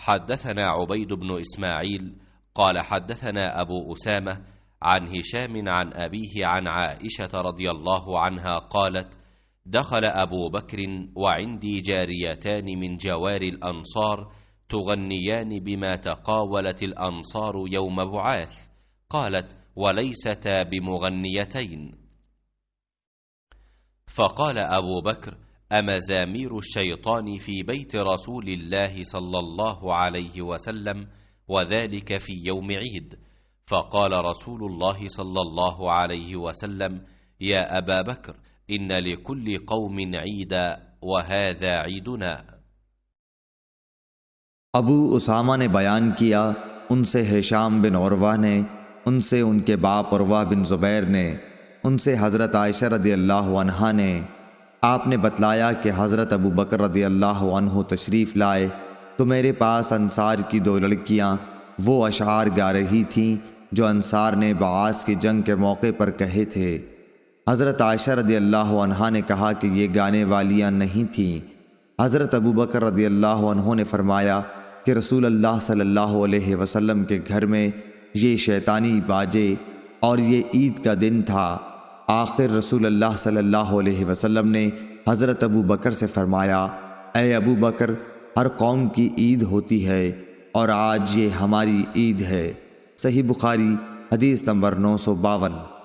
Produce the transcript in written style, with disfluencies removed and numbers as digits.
حدثنا عبيد بن إسماعيل قال حدثنا أبو أسامة عن هشام عن أبيه عن عائشة رضي الله عنها قالت: دخل أبو بكر وعندي جاريتان من جوار الأنصار تغنيان بما تقاولت الأنصار يوم بعاث. قالت: وليستا بمغنيتين. فقال أبو بكر: أمزامير الشيطان في بيت رسول الله صلى الله عليه وسلم، وذلك في يوم عيد. فقال رسول الله صلى الله عليه وسلم: يا أبا بكر، إن لكل قوم عيدا وهذا عيدنا. अबू उसामा ने बयान किया, उनसे हिशाम बिन उरवा ने, उनसे उनके बाप उरवा बिन ज़ुबैर ने, उनसे हज़रत आयशा रदी अल्लाह अन्हा ने, आपने बतलाया कि हज़रत अबू बकर रदी अल्लाह अन्हु तशरीफ़ लाए तो मेरे पास अंसार की दो लड़कियाँ वो अशार गा रही थीं जो अंसार ने बआस की जंग के मौके पर कहे थे। हज़रत आयशा रदी अल्लाह अन्हा ने कहा कि ये गाने वालियाँ नहीं थीं। हज़रत अबू बकर रदी अल्लाह अन्हु ने फरमाया कि रसूल अल्लाह सल्लल्लाहु अलैहि वसल्लम के घर में ये शैतानी बाजे और ये ईद का दिन था। आखिर रसूल अल्लाह सल्लल्लाहु अलैहि वसल्लम ने हज़रत अबू बकर से फ़रमाया, ए अबू बकर, हर कौम की ईद होती है और आज ये हमारी ईद है। सही बुखारी हदीस नंबर 952।